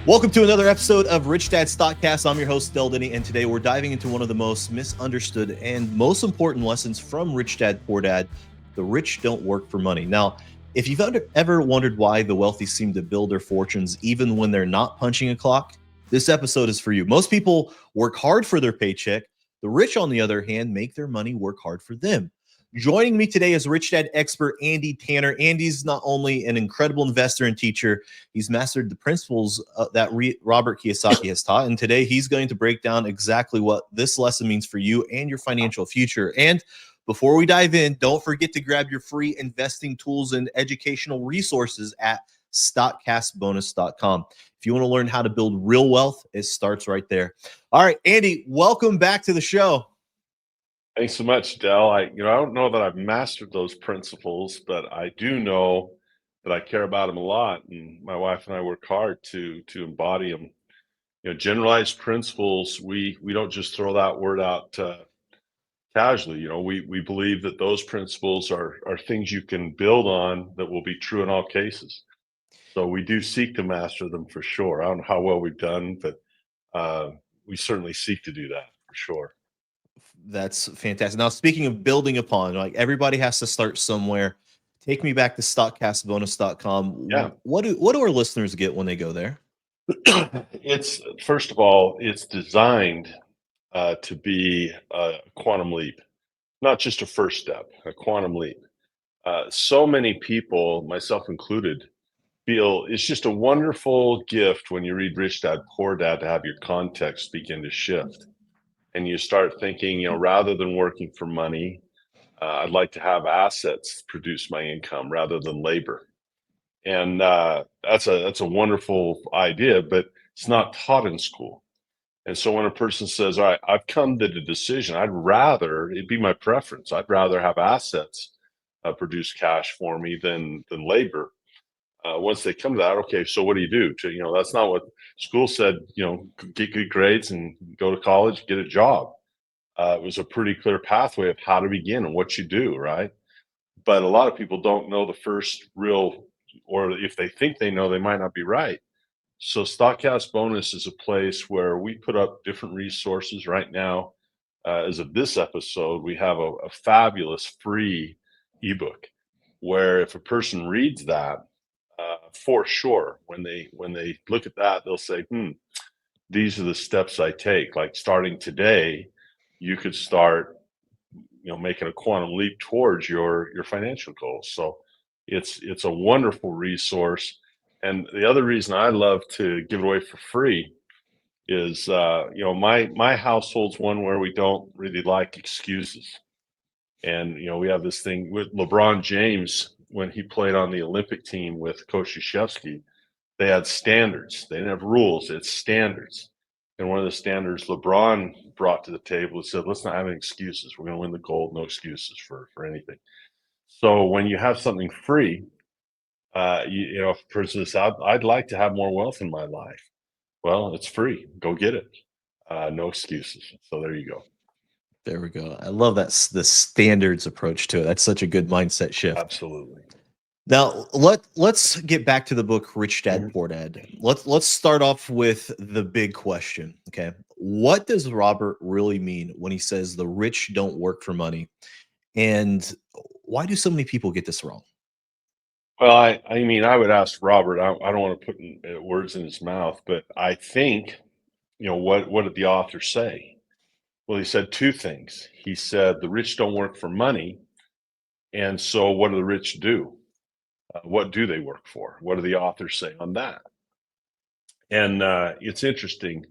Welcome to another episode of Rich Dad StockCast. I'm your host, Denney, and today we're diving into one of the most misunderstood and most important lessons from Rich Dad Poor Dad: the rich don't work for money. Now, if you've ever wondered why the wealthy seem to build their fortunes even when they're not punching a clock, this episode is for you. Most people work hard for their paycheck. The rich, on the other hand, make their money work hard for them. Joining me today is Rich Dad expert Andy Tanner. Andy's not only an incredible investor and teacher, he's mastered the principles that Robert Kiyosaki has taught. And today he's going to break down exactly what this lesson means for you and your financial future. And before we dive in, don't forget to grab your free investing tools and educational resources at stockcastbonus.com. If you want to learn how to build real wealth, it starts right there. All right, Andy, welcome back to the show. Thanks so much, Del. I don't know that I've mastered those principles, but I do know that I care about them a lot, and my wife and I work hard to embody them. Generalized principles. We don't just throw that word out casually. We believe that those principles are things you can build on that will be true in all cases. So we do seek to master them for sure. I don't know how well we've done, but we certainly seek to do that for sure. That's fantastic. Now, speaking of building upon, like everybody has to start somewhere. Take me back to stockcastbonus.com. Yeah. What do our listeners get when they go there? It's first of all, it's designed to be a quantum leap, not just a first step, a quantum leap. So many people, myself included, feel it's just a wonderful gift when you read Rich Dad Poor Dad to have your context begin to shift. And you start thinking, rather than working for money, I'd like to have assets produce my income rather than labor. And that's a wonderful idea, but it's not taught in school. And so when a person says, all right, I've come to the decision, it'd be my preference. I'd rather have assets produce cash for me than labor. Once they come to that, okay, so what do you do? That's not what school said, get good grades and go to college, get a job. It was a pretty clear pathway of how to begin and what you do, right? But a lot of people don't know the first real, or if they think they know, they might not be right. So Stockcast Bonus is a place where we put up different resources right now. As of this episode, we have a fabulous free ebook where if a person reads that, for sure, when they look at that, they'll say, these are the steps I take. Like starting today, you could start, making a quantum leap towards your financial goals. So it's a wonderful resource. And the other reason I love to give it away for free is, my household's one where we don't really like excuses. And, we have this thing with LeBron James when he played on the Olympic team with Coach Krzyzewski. They had standards. They didn't have rules. It's standards. And one of the standards LeBron brought to the table is said, let's not have any excuses. We're going to win the gold. No excuses for anything. So when you have something free, if a person says, I'd like to have more wealth in my life. Well, it's free. Go get it. No excuses. So there you go. There we go. I love that the standards approach to it. That's such a good mindset shift. Absolutely. Now let's get back to the book Rich Dad Poor Dad. Let's start off with the big question. Okay, what does Robert really mean when he says the rich don't work for money, and why do so many people get this wrong? Well, I would ask Robert. I don't want to put words in his mouth, but I think, what did the author say? Well, he said two things. He said the rich don't work for money, and so what do the rich do? What do they work for? What do the authors say on that? And it's interesting.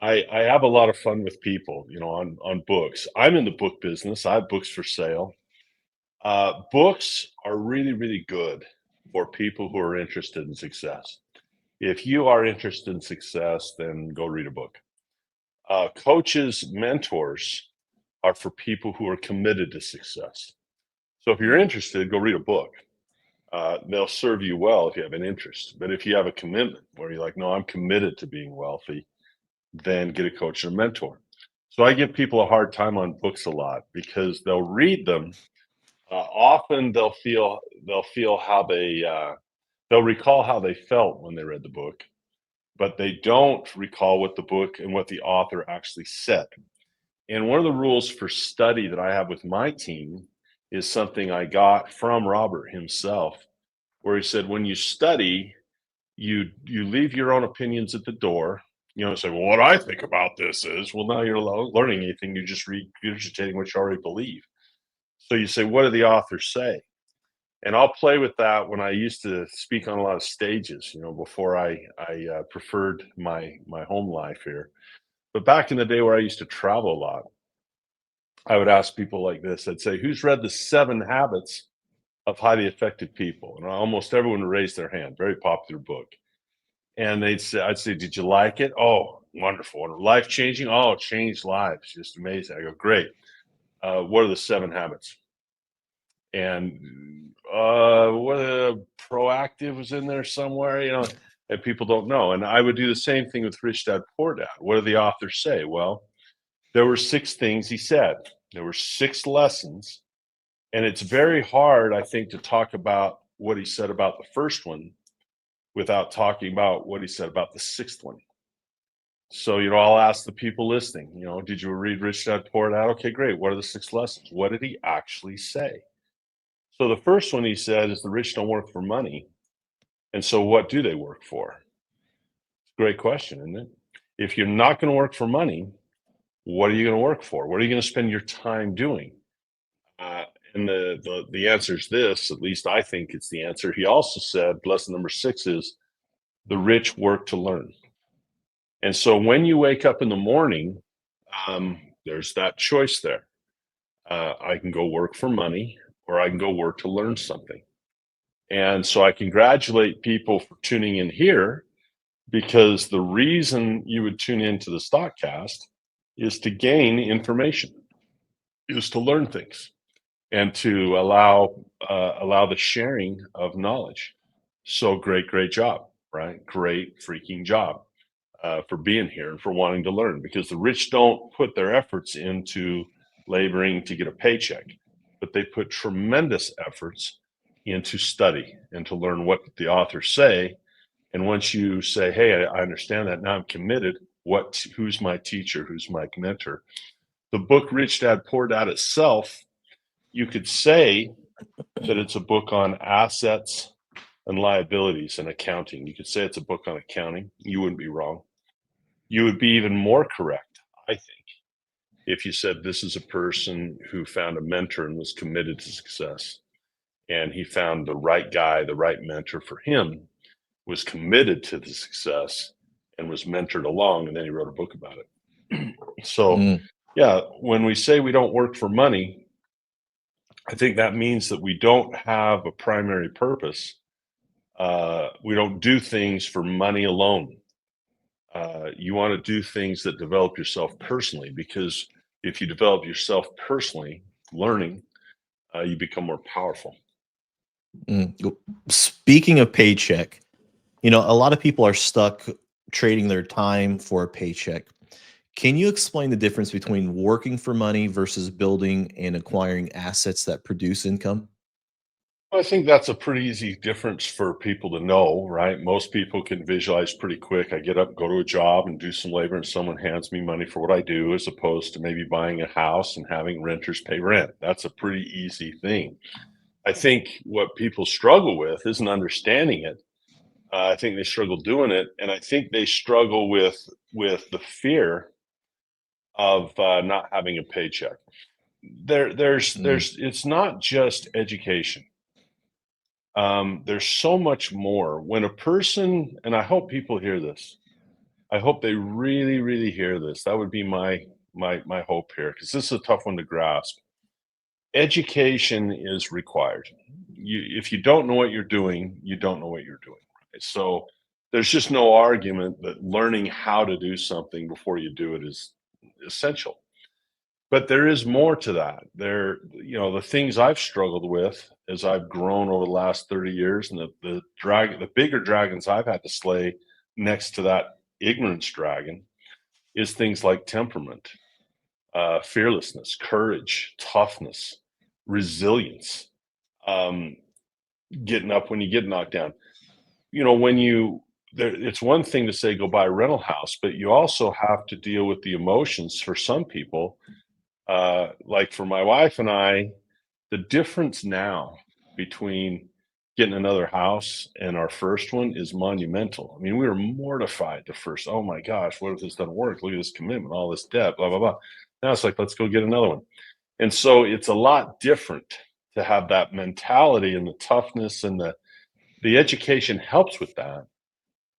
I have a lot of fun with people, on books. I'm in the book business. I have books for sale. Books are really, really good for people who are interested in success. If you are interested in success, then go read a book. Coaches, mentors are for people who are committed to success. So if you're interested, go read a book. They'll serve you well if you have an interest. But if you have a commitment where you're like, no, I'm committed to being wealthy, then get a coach and a mentor. So I give people a hard time on books a lot because they'll read them. Often they'll feel how they'll recall how they felt when they read the book, but they don't recall what the book and what the author actually said. And one of the rules for study that I have with my team is something I got from Robert himself, where he said, when you study, you leave your own opinions at the door. You know, say, well, what I think about this is, well, now you're learning anything. You're just regurgitating what you already believe. So you say, what did the author say? And I'll play with that when I used to speak on a lot of stages, you know, before I preferred my home life here. But back in the day where I used to travel a lot, I would ask people like this. I'd say, who's read the 7 Habits of Highly Effective People? And almost everyone would raise their hand. Very popular book. And I'd say, did you like it? Oh, wonderful. Life changing? Oh, it changed lives. Just amazing. I go, great. What are the 7 habits? And what proactive was in there somewhere, you know, and people don't know. And I would do the same thing with Rich Dad Poor Dad. What did the author say? Well, there were 6 things he said. There were 6 lessons. And it's very hard, I think, to talk about what he said about the first one without talking about what he said about the 6th one. So, you know, I'll ask the people listening, you know, did you read Rich Dad Poor Dad? Okay, great. What are the 6 lessons? What did he actually say? So the first one he said is the rich don't work for money. And so what do they work for? Great question, isn't it? If you're not going to work for money, what are you going to work for? What are you going to spend your time doing? And the answer is this, at least I think it's the answer. He also said, lesson number 6 is the rich work to learn. And so when you wake up in the morning, there's that choice there. I can go work for money or I can go work to learn something. And so I congratulate people for tuning in here, because the reason you would tune into the StockCast is to gain information, is to learn things, and to allow the sharing of knowledge. So great job, right? Great freaking job for being here and for wanting to learn, because the rich don't put their efforts into laboring to get a paycheck, but they put tremendous efforts into study and to learn what the authors say. And once you say, hey, I understand that, now I'm committed. Who's my teacher? Who's my mentor? The book Rich Dad Poor Dad itself, you could say that it's a book on assets and liabilities and accounting. You could say it's a book on accounting. You wouldn't be wrong. You would be even more correct, I think, if you said this is a person who found a mentor and was committed to success. And he found the right guy, the right mentor for him, was committed to the success and was mentored along. And then he wrote a book about it. So, yeah, when we say we don't work for money, I think that means that we don't have a primary purpose. We don't do things for money alone. You want to do things that develop yourself personally, because if you develop yourself personally, learning, you become more powerful. Speaking of paycheck, you know, a lot of people are stuck trading their time for a paycheck. Can you explain the difference between working for money versus building and acquiring assets that produce income? I think that's a pretty easy difference for people to know, right? Most people can visualize pretty quick. I get up, go to a job and do some labor, and someone hands me money for what I do, as opposed to maybe buying a house and having renters pay rent. That's a pretty easy thing. I think what people struggle with isn't understanding it. I think they struggle doing it, and I think they struggle with the fear of not having a paycheck. There's it's not just education. There's so much more. When a person, and I hope people hear this, I hope they really hear this. That would be my hope here, because this is a tough one to grasp. Education is required. If you don't know what you're doing, you don't know what you're doing. Right? So there's just no argument that learning how to do something before you do it is essential. But there is more to that. You know, the things I've struggled with as I've grown over the last 30 years, and the bigger dragons I've had to slay next to that ignorance dragon, is things like temperament, fearlessness, courage, toughness, resilience, getting up when you get knocked down. You know, when you it's one thing to say go buy a rental house, but you also have to deal with the emotions for some people. Like for my wife and I, the difference now between getting another house and our first one is monumental. I mean, we were mortified the first, oh my gosh, what if this doesn't work? Look at this commitment, all this debt, blah, blah, blah. Now it's like, let's go get another one. And so it's a lot different to have that mentality and the toughness, and the education helps with that,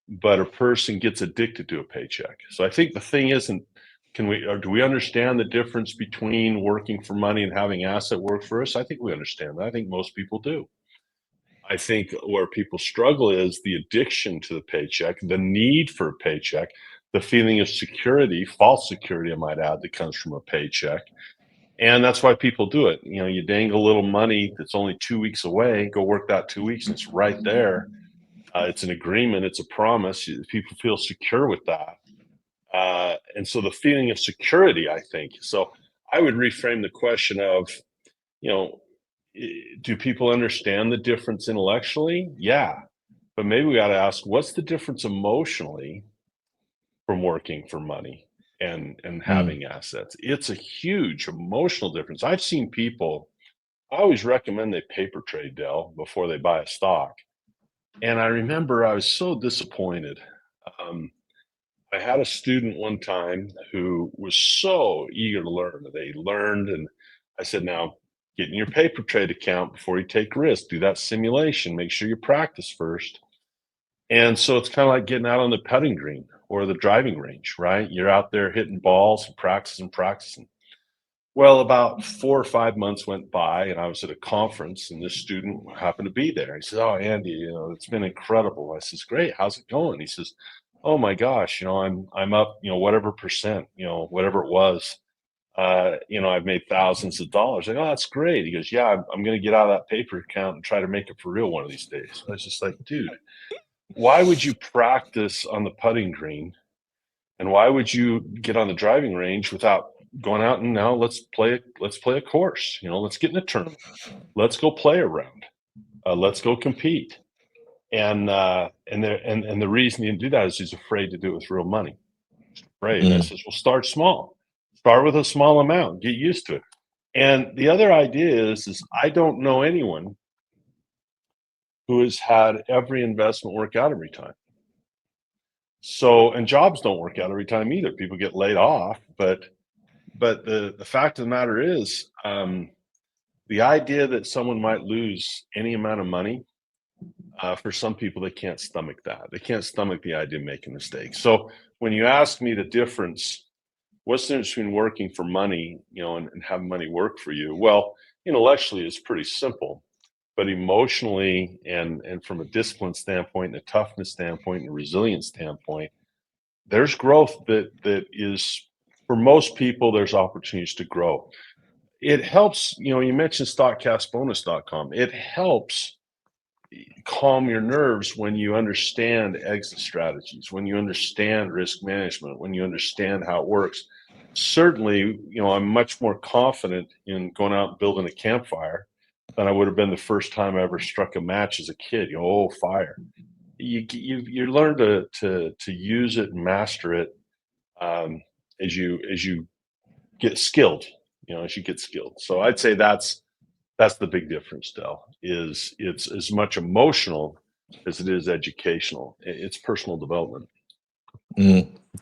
but a person gets addicted to a paycheck. So I think the thing isn't, do we understand the difference between working for money and having asset work for us? I think we understand that. I think most people do. I think where people struggle is the addiction to the paycheck, the need for a paycheck, the feeling of security, false security, I might add, that comes from a paycheck. And that's why people do it. You know, you dangle a little money that's only 2 weeks away, go work that 2 weeks, and it's right there. It's an agreement, it's a promise. People feel secure with that. And so the feeling of security, I think. So I would reframe the question of, you know, do people understand the difference intellectually? Yeah. But maybe we got to ask, what's the difference emotionally from working for money and having assets? It's a huge emotional difference. I've seen people, I always recommend they paper trade, Dell, before they buy a stock. And I remember I was so disappointed. I had a student one time who was so eager to learn. They learned, and I said, now get in your paper trade account before you take risks. Do that simulation. Make sure you practice first. And so it's kind of like getting out on the putting green or the driving range, right? You're out there hitting balls and practicing. Well, about 4 or 5 months went by, and I was at a conference, and this student happened to be there. He says, "Oh, Andy, it's been incredible." I says, "Great, how's it going?" He says, "Oh my gosh, I'm up, whatever percent, whatever it was. I've made thousands of dollars." Like, "Oh, that's great." He goes, "Yeah, I'm going to get out of that paper account and try to make it for real one of these days." I was just like, dude, why would you practice on the putting green, and why would you get on the driving range without going out and now let's play a course? Let's get in a tournament. Let's go play around. Let's go compete. And the reason he didn't do that is he's afraid to do it with real money. Right. And I says, well, start small. Start with a small amount. Get used to it. And the other idea is I don't know anyone who has had every investment work out every time. So, and jobs don't work out every time either. People get laid off, but the fact of the matter is, the idea that someone might lose any amount of money, for some people, they can't stomach that. They can't stomach the idea of making mistakes. So when you ask me the difference, what's the difference between working for money, and having money work for you? Well, intellectually, it's pretty simple, but emotionally and from a discipline standpoint, and a toughness standpoint, and a resilience standpoint, there's growth that is, for most people, there's opportunities to grow. It helps, you mentioned StockCastBonus.com. It helps calm your nerves when you understand exit strategies, when you understand risk management, when you understand how it works. Certainly, I'm much more confident in going out and building a campfire than I would have been the first time I ever struck a match as a kid. Fire. You learn to use it and master it, as you get skilled. So I'd say that's the big difference, Del, is it's as much emotional as it is educational. It's personal development.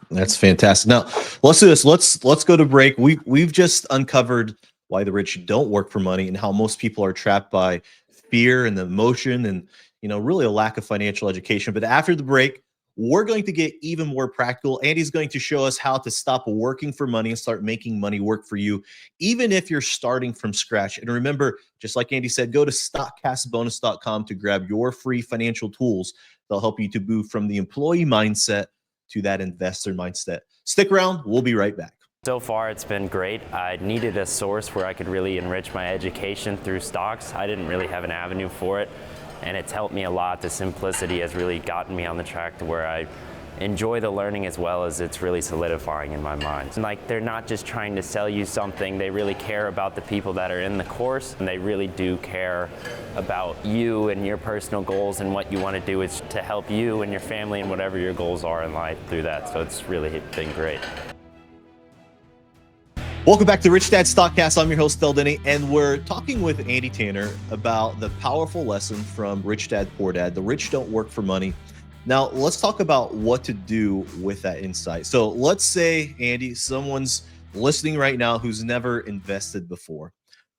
That's fantastic. Now let's do this. Let's go to break. We've just uncovered why the rich don't work for money and how most people are trapped by fear and the emotion and really a lack of financial education. But after the break, we're going to get even more practical. Andy's going to show us how to stop working for money and start making money work for you, even if you're starting from scratch. And remember, just like Andy said, go to StockCastBonus.com to grab your free financial tools. They'll help you to move from the employee mindset to that investor mindset. Stick around. We'll be right back. So far, it's been great. I needed a source where I could really enrich my education through stocks. I didn't really have an avenue for it, and it's helped me a lot. The simplicity has really gotten me on the track to where I enjoy the learning as well as it's really solidifying in my mind. And like, they're not just trying to sell you something, they really care about the people that are in the course, and they really do care about you and your personal goals, and what you want to do is to help you and your family and whatever your goals are in life through that. So it's really been great. Welcome back to Rich Dad StockCast. I'm your host, Denney, and we're talking with Andy Tanner about the powerful lesson from Rich Dad Poor Dad, the rich don't work for money. Now, let's talk about what to do with that insight. So let's say, Andy, someone's listening right now who's never invested before.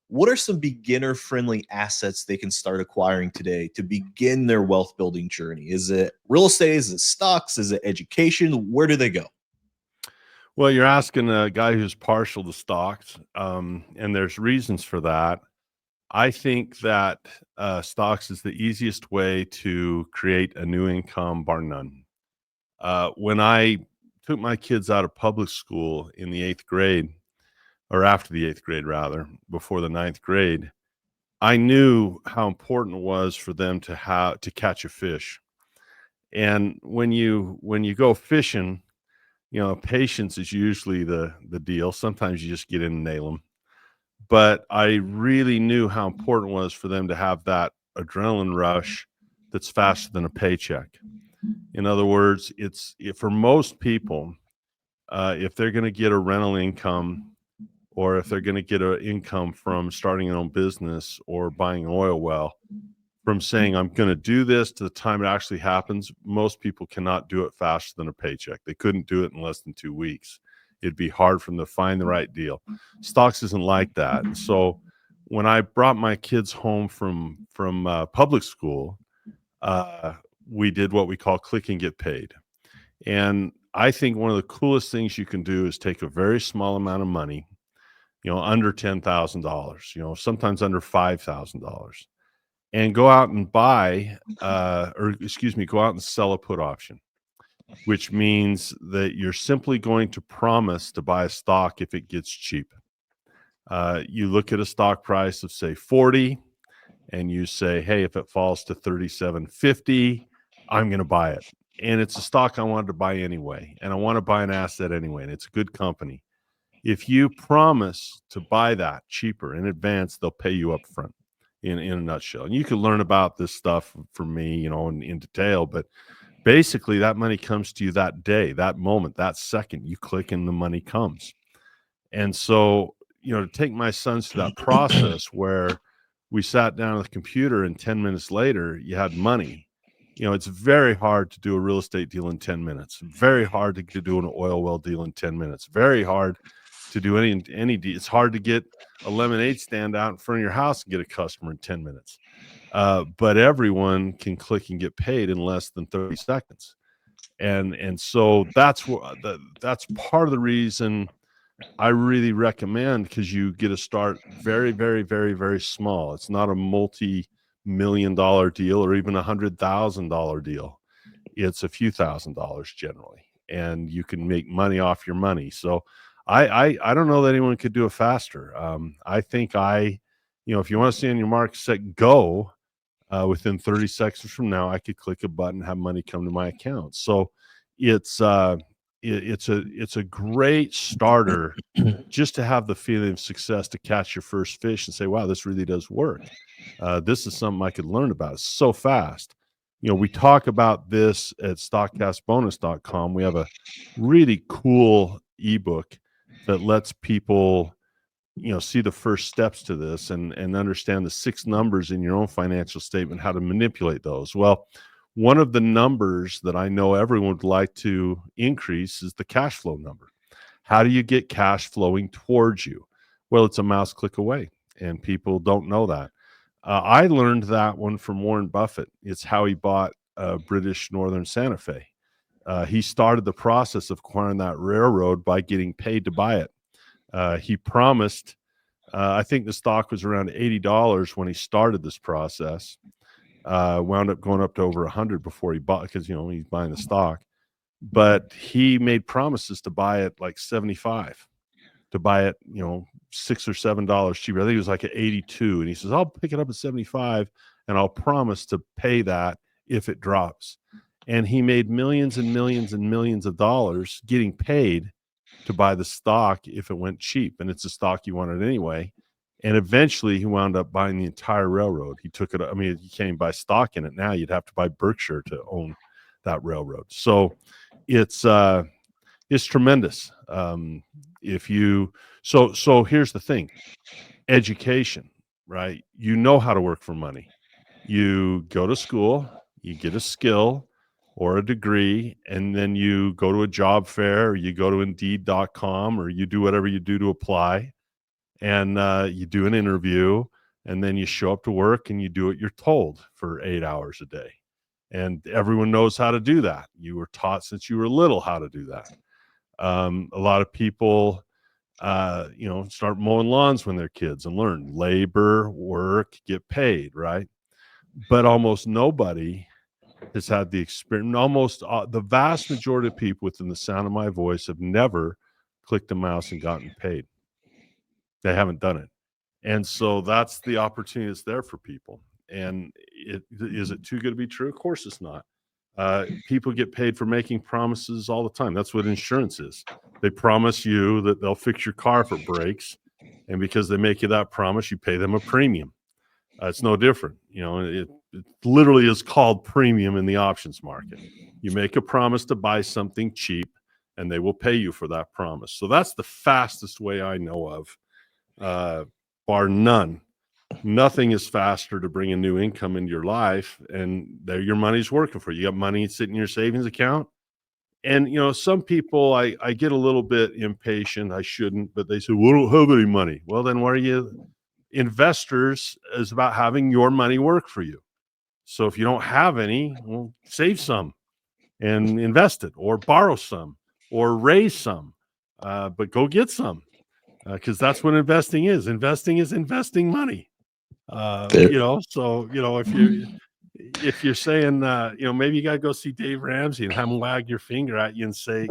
What are some beginner-friendly assets they can start acquiring today to begin their wealth building journey? Is it real estate? Is it stocks? Is it education? Where do they go? Well, you're asking a guy who's partial to stocks, and there's reasons for that. I think that stocks is the easiest way to create a new income, bar none. When I took my kids out of public school in the 8th grade, or after the 8th grade, rather, before the 9th grade, I knew how important it was for them to catch a fish. And when you go fishing, patience is usually the deal. Sometimes you just get in and nail them. But I really knew how important it was for them to have that adrenaline rush that's faster than a paycheck. In other words, for most people, if they're going to get a rental income, or if they're going to get an income from starting their own business or buying an oil well, from saying I'm going to do this to the time it actually happens, most people cannot do it faster than a paycheck. They couldn't do it in less than 2 weeks. It'd be hard for them to find the right deal. Stocks isn't like that. And so when I brought my kids home from public school, we did what we call click and get paid. And I think one of the coolest things you can do is take a very small amount of money, under $10,000, sometimes under $5,000, and go out and buy, go out and sell a put option, which means that you're simply going to promise to buy a stock if it gets cheap. You look at a stock price of, say, 40, and you say, hey, if it falls to 37.50, I'm going to buy it. And it's a stock I wanted to buy anyway, and I want to buy an asset anyway, and it's a good company. If you promise to buy that cheaper in advance, they'll pay you up front. In a nutshell. And you can learn about this stuff from me, in detail, but basically that money comes to you that day, that moment, that second. You click and the money comes. And so, to take my sons through that process where we sat down at the computer and 10 minutes later you had money. It's very hard to do a real estate deal in 10 minutes. Very hard to do an oil well deal in 10 minutes. Very hard to do any deal. It's hard to get a lemonade stand out in front of your house and get a customer in 10 minutes. But everyone can click and get paid in less than 30 seconds. And so that's part of the reason I really recommend, because you get to start very, very, very, very small. It's not a multi-million-dollar deal or even $100,000 deal. It's a few $1,000s generally, and you can make money off your money. So I don't know that anyone could do it faster. I think if you want to see on your mark, set, go, within 30 seconds from now, I could click a button, have money come to my account. So it's a great starter just to have the feeling of success, to catch your first fish and say, wow, this really does work. This is something I could learn about. It's so fast. We talk about this at stockcastbonus.com. We have a really cool ebook that lets people, see the first steps to this and understand the 6 numbers in your own financial statement, how to manipulate those. Well, one of the numbers that I know everyone would like to increase is the cash flow number. How do you get cash flowing towards you? Well, it's a mouse click away, and people don't know that. I learned that one from Warren Buffett. It's how he bought British Northern Santa Fe. He started the process of acquiring that railroad by getting paid to buy it. He promised, I think the stock was around $80 when he started this process. Wound up going up to over 100 before he bought, because he's buying the stock. But he made promises to buy it like 75, to buy it $6 or $7 cheaper. I think it was like at 82, and he says, I'll pick it up at 75, and I'll promise to pay that if it drops. and he made millions and millions and millions of dollars getting paid to buy the stock if it went cheap, and it's a stock you wanted anyway. And eventually he wound up buying the entire railroad. He took it. I mean, you can't even buy stock in it now. You'd have to buy Berkshire to own that railroad. So it's tremendous. So here's the thing: education, right? You know how to work for money. You go to school, you get a skill or a degree, and then you go to a job fair, or you go to Indeed.com, or you do whatever you do to apply, and you do an interview, and then you show up to work and you do what you're told for 8 hours a day. And everyone knows how to do that. You were taught since you were little how to do that. A lot of people, start mowing lawns when they're kids and learn labor, work, get paid, right? But almost nobody has had the experience. Almost the vast majority of people within the sound of my voice have never clicked a mouse and gotten paid. They haven't done it. And so that's the opportunity that's there for people. And is it too good to be true? Of course it's not. People get paid for making promises all the time. That's what insurance is. They promise you that they'll fix your car if it breaks. And because they make you that promise, you pay them a premium. It's no different. It literally is called premium in the options market. You make a promise to buy something cheap, and they will pay you for that promise. So that's the fastest way I know of, bar none. Nothing is faster to bring a new income into your life, and there your money's working for you. You got money sitting in your savings account. And, some people, I get a little bit impatient. I shouldn't, but they say, well, I don't have any money. Well, then why are you? Investors is about having your money work for you. So if you don't have any, well, save some and invest it, or borrow some, or raise some, but go get some, because that's what investing is. Investing is investing money. So if you're saying, maybe you got to go see Dave Ramsey and have him wag your finger at you and say,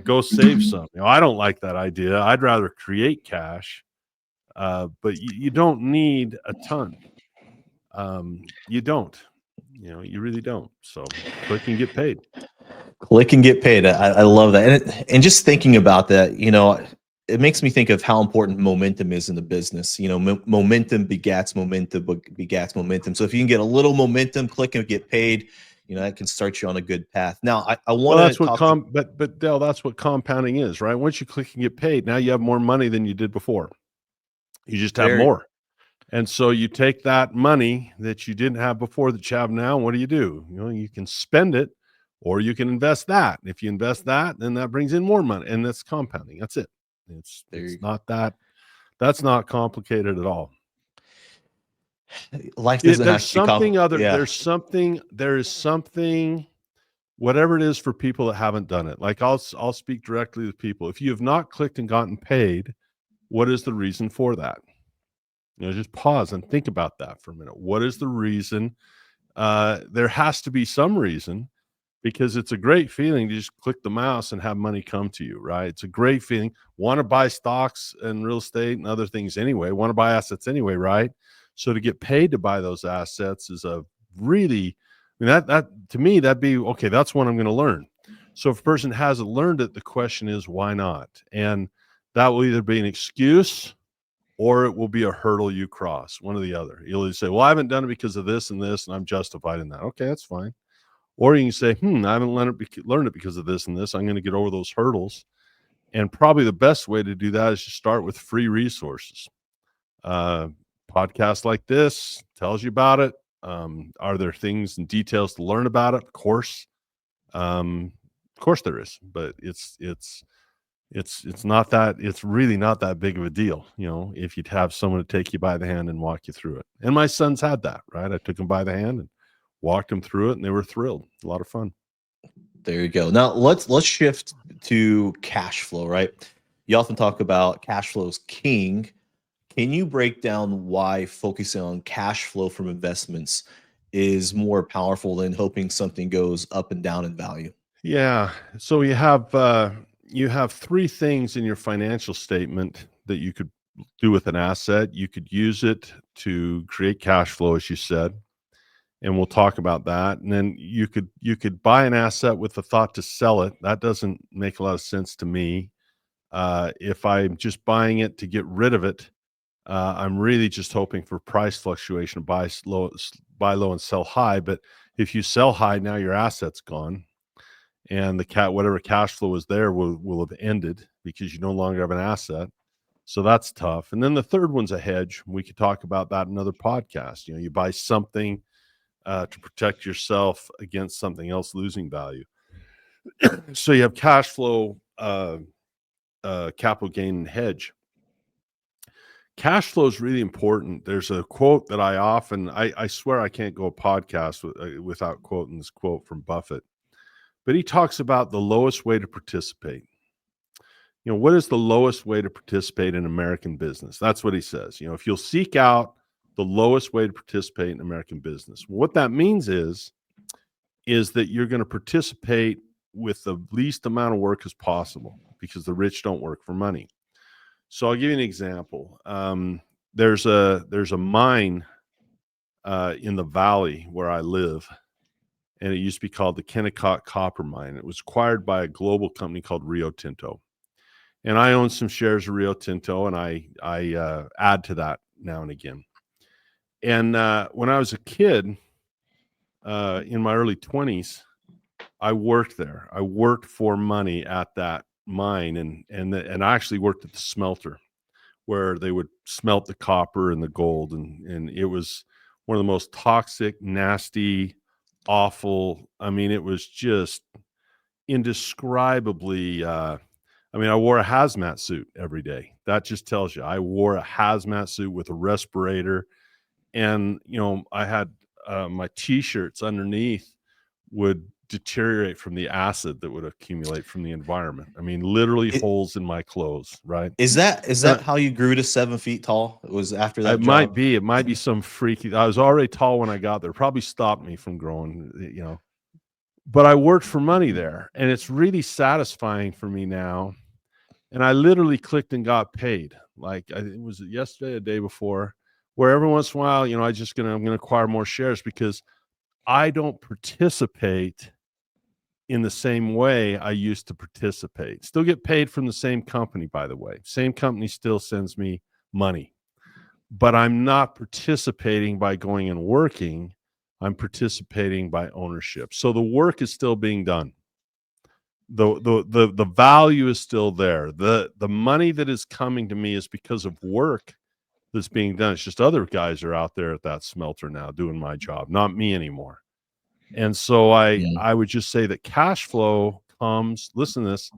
go save some. I don't like that idea. I'd rather create cash. But you don't need a ton. You don't. You really don't. So click and get paid. Click and get paid. I love that. And just thinking about that, it makes me think of how important momentum is in the business. Momentum begats momentum, begats momentum. So if you can get a little momentum, click and get paid, that can start you on a good path. Now, I want that's what but Dale, that's what compounding is, right? Once you click and get paid, now you have more money than you did before. You just have more. And so you take that money that you didn't have before that you have now, and what do? You can spend it, or you can invest that. And if you invest that, then that brings in more money, and that's compounding. That's it. It's not that's not complicated at all. Life doesn't have to be complicated. There is something, whatever it is for people that haven't done it. Like I'll speak directly to people. If you have not clicked and gotten paid, what is the reason for that? Just pause and think about that for a minute. What is the reason? There has to be some reason, because it's a great feeling to just click the mouse and have money come to you, right? It's a great feeling. Want to buy stocks and real estate and other things anyway. Want to buy assets anyway, right? So to get paid to buy those assets is a really, that to me, that'd be, okay, that's what I'm going to learn. So if a person hasn't learned it, the question is, why not? And that will either be an excuse, or it will be a hurdle you cross, one or the other. You'll either say, well, I haven't done it because of this and this, and I'm justified in that. Okay, that's fine. Or you can say, I haven't learned it because of this and this. I'm going to get over those hurdles. And probably the best way to do that is to start with free resources. Podcasts like this tells you about it. Are there things and details to learn about it? Of course there is, but it's not that, it's really not that big of a deal, if you'd have someone to take you by the hand and walk you through it. And my sons had that, right? I took them by the hand and walked them through it, and they were thrilled. A lot of fun. There you go. Now let's shift to cash flow, right? You often talk about cash flow is king. Can you break down why focusing on cash flow from investments is more powerful than hoping something goes up and down in value? Yeah. So you have three things in your financial statement that you could do with an asset. You could use it to create cash flow, as you said. and we'll talk about that. And then you could buy an asset with the thought to sell it. That doesn't make a lot of sense to me. If I'm just buying it to get rid of it, I'm really just hoping for price fluctuation, buy low and sell high. But if you sell high, now your asset's gone, and whatever cash flow is there will have ended because you no longer have an asset. So that's tough. And then the third one's a hedge. We could talk about that in another podcast. You buy something to protect yourself against something else losing value. So you have cash flow, capital gain, and hedge. Cash flow is really important. There's a quote that I swear I can't go a podcast without quoting this quote from Buffett, but he talks about the lowest way to participate. What is the lowest way to participate in American business? That's what he says. If you'll seek out the lowest way to participate in American business, what that means is that you're going to participate with the least amount of work as possible, because the rich don't work for money. So I'll give you an example. There's a mine in the valley where I live, and it used to be called the Kennecott Copper Mine. It was acquired by a global company called Rio Tinto. And I own some shares of Rio Tinto, and I add to that now and again. And when I was a kid, in my early 20s, I worked there. I worked for money at that mine, and I actually worked at the smelter where they would smelt the copper and the gold, and it was one of the most toxic, nasty, awful. I mean, it was just indescribably. I wore a hazmat suit every day. That just tells you. I wore a hazmat suit with a respirator, and I had my T-shirts underneath would deteriorate from the acid that would accumulate from the environment. Literally holes in my clothes. Right? Is that how you grew to 7 feet tall? It was after that. It might be some freaky. I was already tall when I got there. Probably stopped me from growing. But I worked for money there, and it's really satisfying for me now. And I literally clicked and got paid. It was yesterday, a day before, where every once in a while, I'm going to acquire more shares because I don't participate in the same way I used to participate. Still get paid from the same company, by the way. Same company still sends me money, but I'm not participating by going and working. I'm participating by ownership. So the work is still being done. The value is still there. The money that is coming to me is because of work that's being done. It's just other guys are out there at that smelter now doing my job, not me anymore. And so I would just say that cash flow comes, listen to this,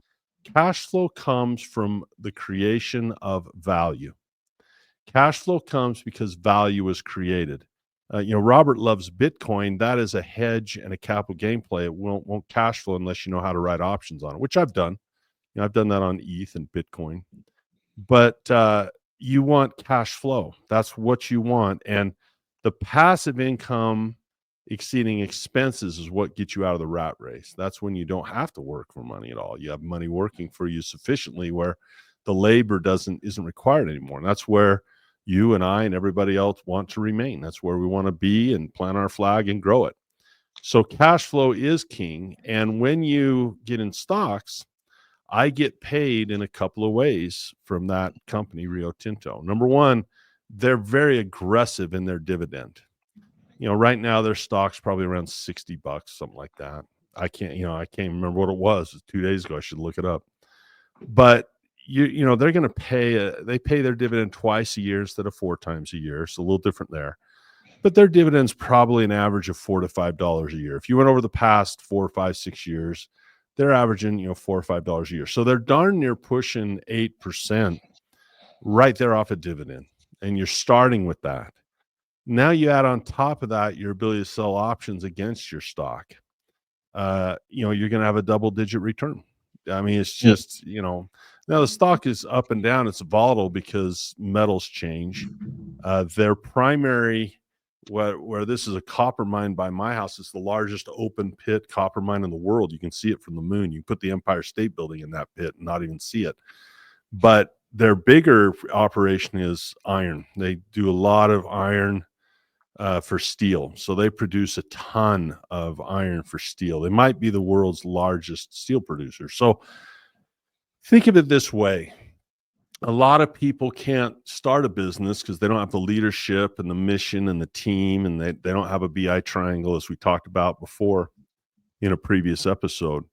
cash flow comes from the creation of value. Cash flow comes because value is created. Robert loves Bitcoin. That is a hedge and a capital gain play. It won't cash flow unless you know how to write options on it, which I've done. I've done that on ETH and Bitcoin. But you want cash flow. That's what you want. And the passive income exceeding expenses is what gets you out of the rat race. That's when you don't have to work for money at all. You have money working for you sufficiently where the labor isn't required anymore. And that's where you and I and everybody else want to remain. That's where we want to be and plant our flag and grow it. So cash flow is king. And when you get in stocks, I get paid in a couple of ways from that company, Rio Tinto. Number one, they're very aggressive in their dividend. Right now their stock's probably around $60, something like that. I can't remember what it was. It was 2 days ago. I should look it up. But they're going to pay. They pay their dividend twice a year instead of 4 times a year. So a little different there. But their dividend's probably an average of $4 to $5 a year. If you went over the past 4, 5, 6 years, they're averaging $4 or $5 a year. So they're darn near pushing 8% right there off a dividend, and you're starting with that. Now you add on top of that your ability to sell options against your stock. You're going to have a double-digit return. It's just now the stock is up and down. It's volatile because metals change. Their primary, where this is a copper mine by my house, is the largest open pit copper mine in the world. You can see it from the moon. You can put the Empire State Building in that pit and not even see it. But their bigger operation is iron. They do a lot of iron for steel. So they produce a ton of iron for steel. They might be the world's largest steel producer. So think of it this way. A lot of people can't start a business because they don't have the leadership and the mission and the team, and they don't have a BI triangle, as we talked about before in a previous episode.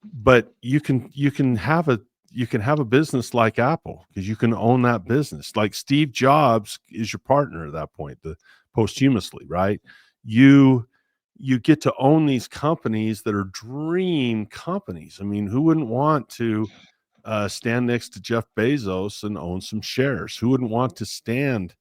But you can have a business like Apple, because you can own that business. Like Steve Jobs is your partner at that point, posthumously, right? You get to own these companies that are dream companies. I mean, who wouldn't want to stand next to Jeff Bezos and own some shares? Who wouldn't want to stand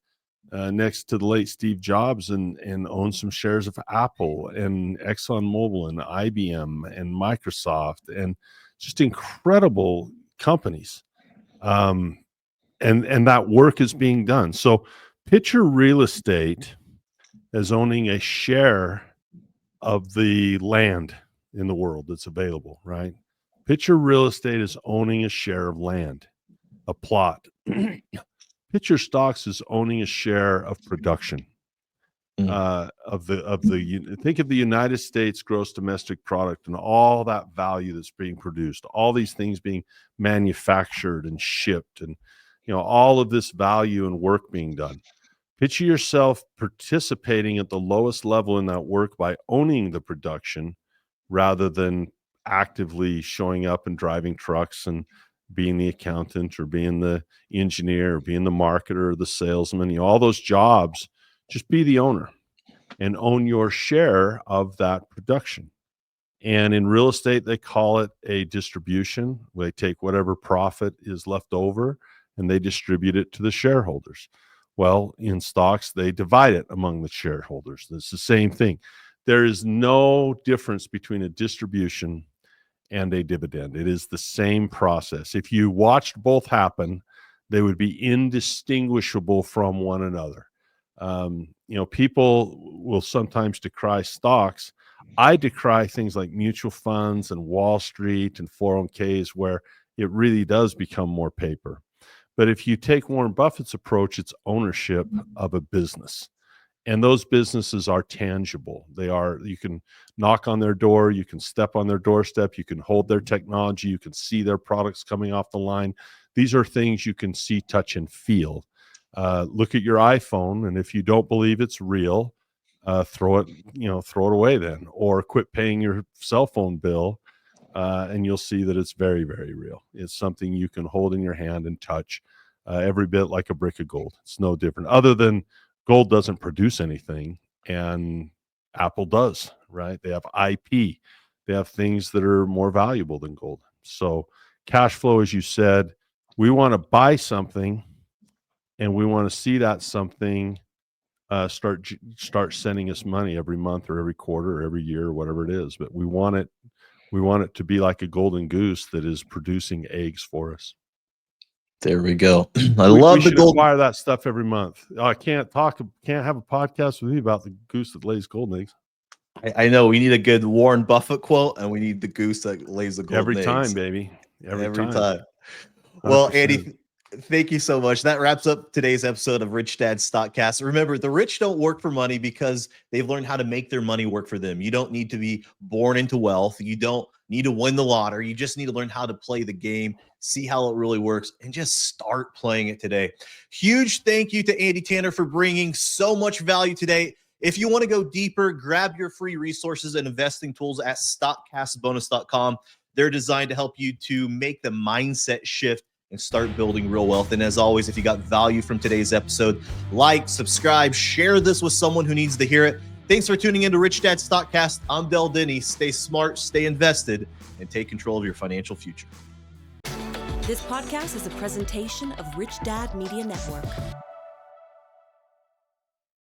next to the late Steve Jobs and own some shares of Apple and ExxonMobil and IBM and Microsoft and just incredible companies? And that work is being done. So picture real estate as owning a share of the land in the world that's available, right? Picture real estate as owning a share of land, a plot. Picture stocks as owning a share of production. Think of the United States gross domestic product and all that value that's being produced, all these things being manufactured and shipped, and all of this value and work being done. Picture yourself participating at the lowest level in that work by owning the production rather than actively showing up and driving trucks and being the accountant or being the engineer or being the marketer or the salesman. All those jobs, just be the owner and own your share of that production. And in real estate, they call it a distribution. They take whatever profit is left over and they distribute it to the shareholders. Well, in stocks, they divide it among the shareholders. It's the same thing. There is no difference between a distribution and a dividend. It is the same process. If you watched both happen, they would be indistinguishable from one another. People will sometimes decry stocks. I decry things like mutual funds and Wall Street and 401ks, where it really does become more paper. But if you take Warren Buffett's approach, it's ownership of a business. And those businesses are tangible. You can knock on their door, you can step on their doorstep, you can hold their technology, you can see their products coming off the line. These are things you can see, touch, and feel. Look at your iPhone, and if you don't believe it's real, throw it away then, or quit paying your cell phone bill, and you'll see that it's very, very real. It's something you can hold in your hand and touch, every bit like a brick of gold. It's no different, other than gold doesn't produce anything, and Apple does, right? They have IP. They have things that are more valuable than gold. So cash flow, as you said, we want to buy something, and we want to see that something start sending us money every month or every quarter or every year or whatever it is. But we want it to be like a golden goose that is producing eggs for us. There we go. We should acquire that stuff every month. I can't have a podcast with you about the goose that lays golden eggs. I know we need a good Warren Buffett quote, and we need the goose that lays the golden eggs. Every time, baby. Every time. Well, Andy, thank you so much. That wraps up today's episode of Rich Dad StockCast. Remember, the rich don't work for money because they've learned how to make their money work for them. You don't need to be born into wealth. You don't need to win the lottery. You just need to learn how to play the game, see how it really works, and just start playing it today. Huge thank you to Andy Tanner for bringing so much value today. If you want to go deeper, grab your free resources and investing tools at stockcastbonus.com. They're designed to help you to make the mindset shift and start building real wealth. And as always, if you got value from today's episode, like, subscribe, share this with someone who needs to hear it. Thanks for tuning into Rich Dad StockCast. I'm Denney. Stay smart, stay invested, and take control of your financial future. This podcast is a presentation of Rich Dad Media Network.